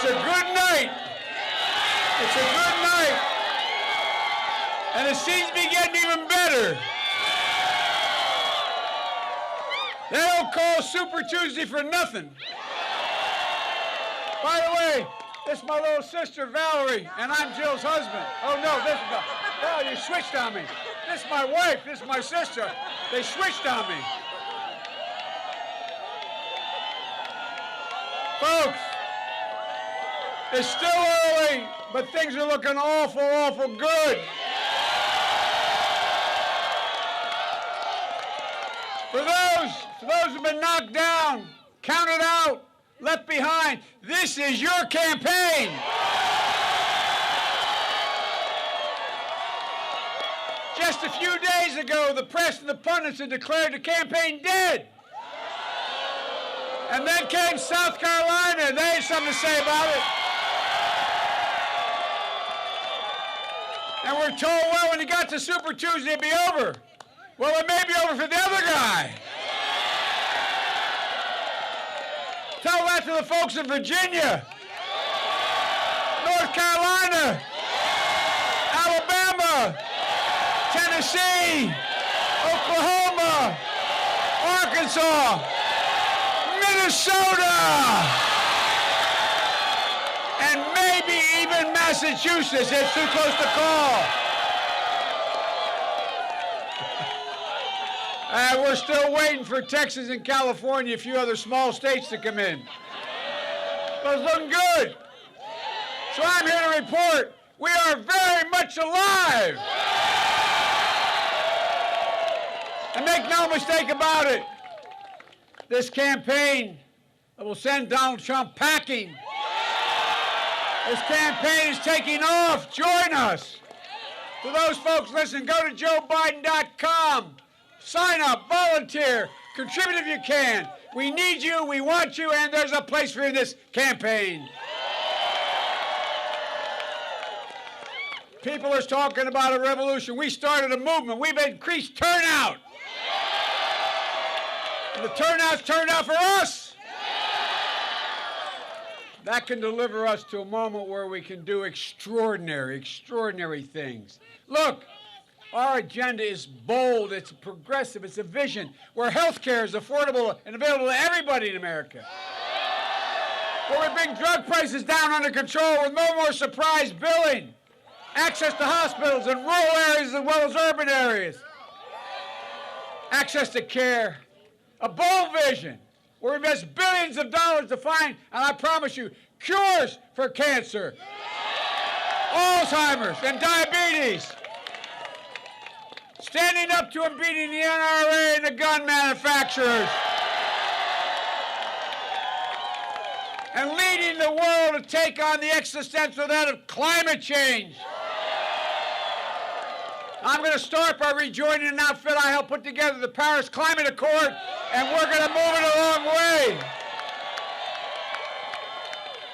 It's a good night. It's a good night. And it seems to be getting even better. They don't call Super Tuesday for nothing. By the way, this is my little sister, Valerie, and I'm Jill's husband. Oh, no, this is Val, you switched on me. This is my wife. This is my sister. They switched on me. Folks, it's still early, but things are looking awful, awful good. For those who've been knocked down, counted out, left behind, this is your campaign. Just a few days ago, the press and the pundits had declared the campaign dead. And then came South Carolina, and they had something to say about it. And we're told, well, when you got to Super Tuesday, it'd be over. Well, it may be over for the other guy. Tell that to the folks in Virginia, North Carolina, Alabama, Tennessee, Oklahoma, Arkansas, Minnesota, and maybe even Massachusetts. It's too close to call. We're still waiting for Texas and California, a few other small states to come in. But it's looking good. So I'm here to report we are very much alive. And make no mistake about it, this campaign that will send Donald Trump packing, this campaign is taking off. Join us. To those folks, listen, go to JoeBiden.com. Sign up, volunteer, contribute if you can. We need you, we want you, and there's a place for you in this campaign. People are talking about a revolution. We started a movement. We've increased turnout. And the turnout's turned out for us. That can deliver us to a moment where we can do extraordinary, extraordinary things. Look. Our agenda is bold, it's progressive, it's a vision where health care is affordable and available to everybody in America. Where we bring drug prices down under control with no more surprise billing. Access to hospitals in rural areas as well as urban areas. Access to care. A bold vision where we invest billions of dollars to find, and I promise you, cures for cancer, Alzheimer's, and diabetes. Standing up to and beating the NRA and the gun manufacturers. And leading the world to take on the existential threat of climate change. I'm going to start by rejoining an outfit I helped put together, the Paris Climate Accord, and we're going to move it a long way.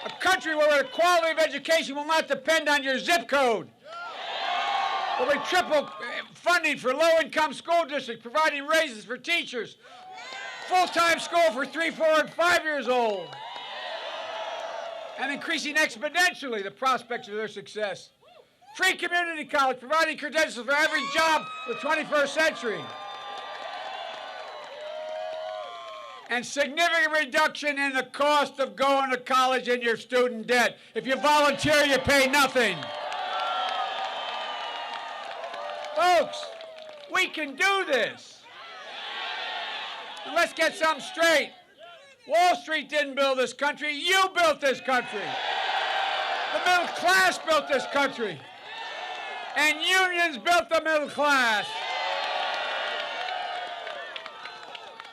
A country where the quality of education will not depend on your zip code. Where we triple funding for low-income school districts, providing raises for teachers, full-time school for 3, 4, and 5 years old, and increasing exponentially the prospects of their success. Free community college, providing credentials for every job of the 21st century. And significant reduction in the cost of going to college and your student debt. If you volunteer, you pay nothing. Folks, we can do this. And let's get something straight. Wall Street didn't build this country. You built this country. The middle class built this country. And unions built the middle class.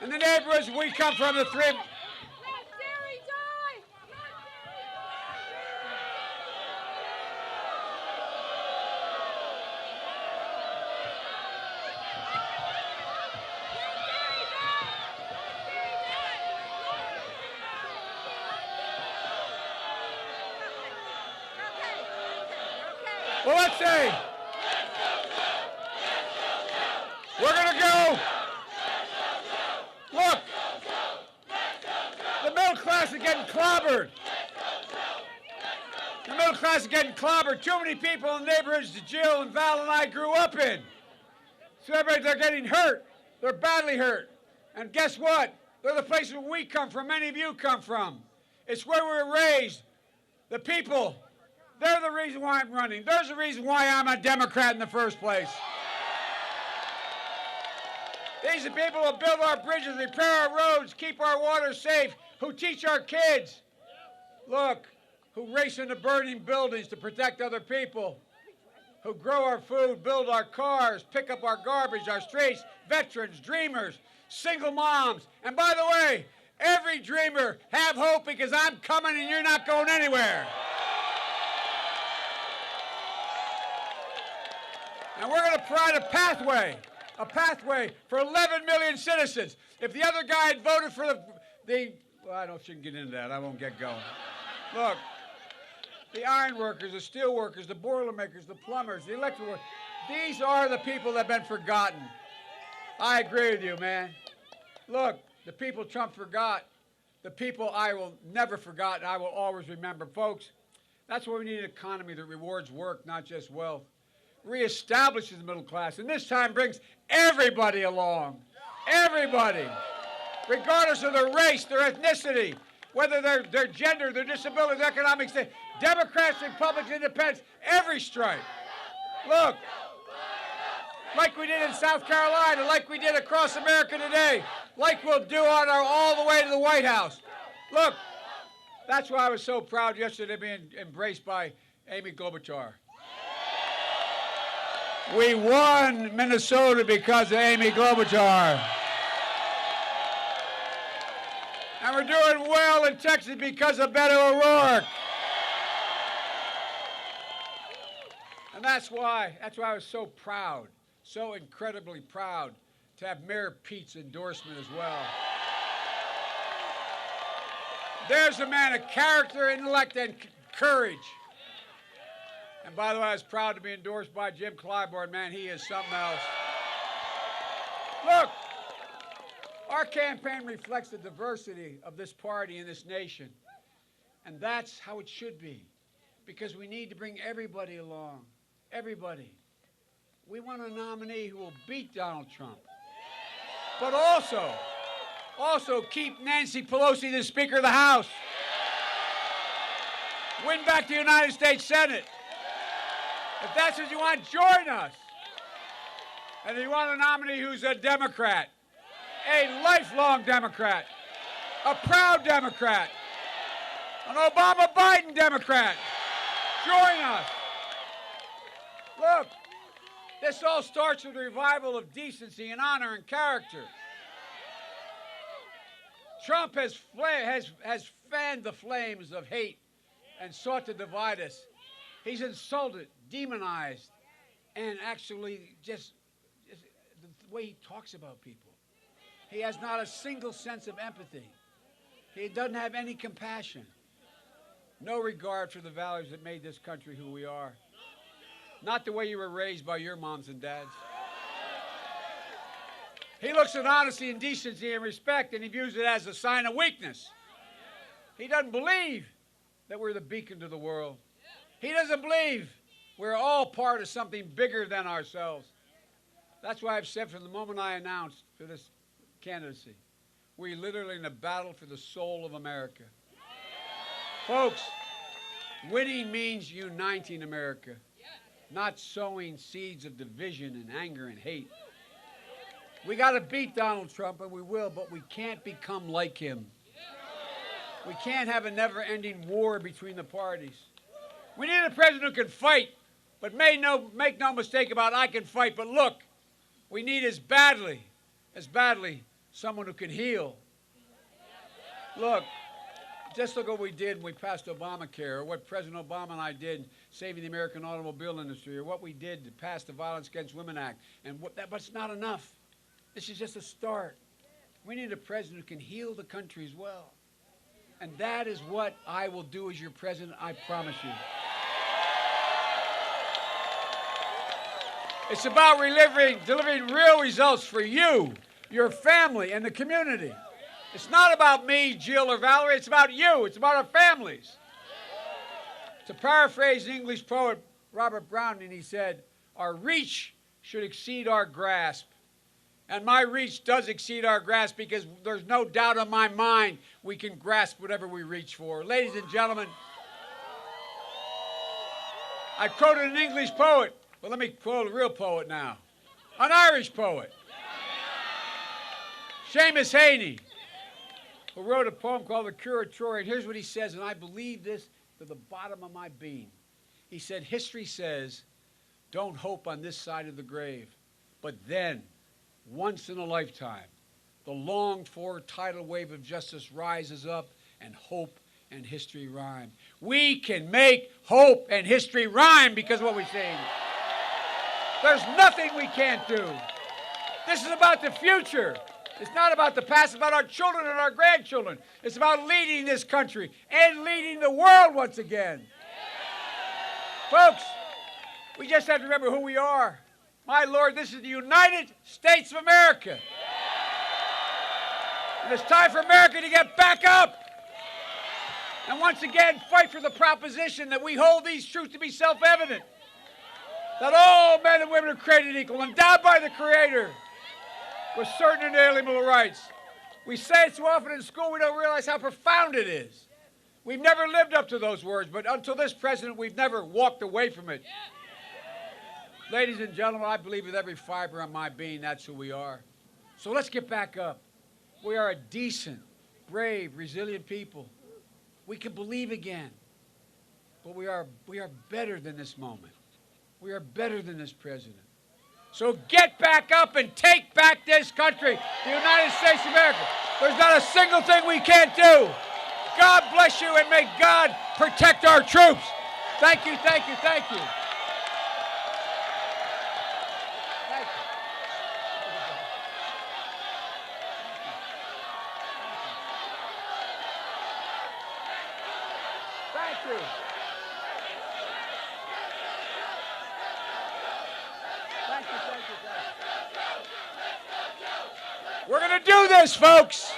In the neighborhoods we come from, the three... Well, let's see. We're going to go. Look. The middle class is getting clobbered. The middle class is getting clobbered. Too many people in the neighborhoods that Jill and Val and I grew up in. So they're getting hurt. They're badly hurt. And guess what? They're the places where we come from, many of you come from. It's where we were raised. The people, they're the reason why I'm running. There's the reason why I'm a Democrat in the first place. These are people who build our bridges, repair our roads, keep our water safe, who teach our kids. Look, who race into burning buildings to protect other people, who grow our food, build our cars, pick up our garbage, our streets, veterans, dreamers, single moms. And by the way, every dreamer, have hope because I'm coming and you're not going anywhere. And we're going to provide a pathway for 11 million citizens. If the other guy had voted for well, I shouldn't get into that. I won't get going. Look, the iron workers, the steel workers, the boiler makers, the plumbers, the electrical workers, these are the people that have been forgotten. I agree with you, man. Look, the people Trump forgot, the people I will never forget, I will always remember. Folks, that's why we need an economy that rewards work, not just wealth. Reestablishes the middle class, and this time brings everybody along. Everybody. Regardless of their race, their ethnicity, whether their gender, their disability, their economic state. Democrats, Republicans, Independents, every stripe. Look, like we did in South Carolina, like we did across America today, like we'll do all the way to the White House. Look, that's why I was so proud yesterday being embraced by Amy Klobuchar. We won Minnesota because of Amy Klobuchar. And we're doing well in Texas because of Beto O'Rourke. And that's why I was so proud, so incredibly proud to have Mayor Pete's endorsement as well. There's a man of character, intellect, and courage. And by the way, I was proud to be endorsed by Jim Clyburn. Man, he is something else. Look, our campaign reflects the diversity of this party and this nation. And that's how it should be, because we need to bring everybody along. Everybody. We want a nominee who will beat Donald Trump, but also keep Nancy Pelosi the Speaker of the House. Win back the United States Senate. If that's what you want, join us. And if you want a nominee who's a Democrat, a lifelong Democrat, a proud Democrat, an Obama-Biden Democrat, join us. Look, this all starts with a revival of decency and honor and character. Trump has fanned the flames of hate and sought to divide us. He's insulted, demonized, and actually just the way he talks about people. He has not a single sense of empathy. He doesn't have any compassion. No regard for the values that made this country who we are. Not the way you were raised by your moms and dads. He looks at honesty and decency and respect, and he views it as a sign of weakness. He doesn't believe that we're the beacon to the world. He doesn't believe we're all part of something bigger than ourselves. That's why I've said from the moment I announced for this candidacy, we're literally in a battle for the soul of America. Folks, winning means uniting America, not sowing seeds of division and anger and hate. We got to beat Donald Trump, and we will, but we can't become like him. We can't have a never-ending war between the parties. We need a president who can fight, but make no mistake about it, I can fight. But look, we need as badly, someone who can heal. Look, just look what we did when we passed Obamacare, or what President Obama and I did saving the American automobile industry, or what we did to pass the Violence Against Women Act. But it's not enough. This is just a start. We need a president who can heal the country as well. And that is what I will do as your president, I promise you. It's about delivering real results for you, your family, and the community. It's not about me, Jill, or Valerie. It's about you. It's about our families. To paraphrase the English poet Robert Browning, he said, our reach should exceed our grasp. And my reach does exceed our grasp because there's no doubt in my mind we can grasp whatever we reach for. Ladies and gentlemen, I quoted an English poet. Well, let me quote a real poet now. An Irish poet. Seamus Heaney, who wrote a poem called The Curatorian. Here's what he says, and I believe this to the bottom of my being. He said, history says, don't hope on this side of the grave, but then, once in a lifetime, the longed-for tidal wave of justice rises up, and hope and history rhyme. We can make hope and history rhyme because of what we're saying. There's nothing we can't do. This is about the future. It's not about the past. It's about our children and our grandchildren. It's about leading this country and leading the world once again. Folks, we just have to remember who we are. My Lord, this is the United States of America. And it's time for America to get back up. And once again, fight for the proposition that we hold these truths to be self-evident. That all men and women are created equal, endowed by the Creator with certain inalienable rights. We say it so often in school, we don't realize how profound it is. We've never lived up to those words, but until this president, we've never walked away from it. Ladies and gentlemen, I believe with every fiber of my being, that's who we are. So let's get back up. We are a decent, brave, resilient people. We can believe again. But we are better than this moment. We are better than this president. So get back up and take back this country, the United States of America. There's not a single thing we can't do. God bless you, and may God protect our troops. Thank you, thank you, thank you. Thank you. Thank you, thank you, thank you. We're going to do this, folks.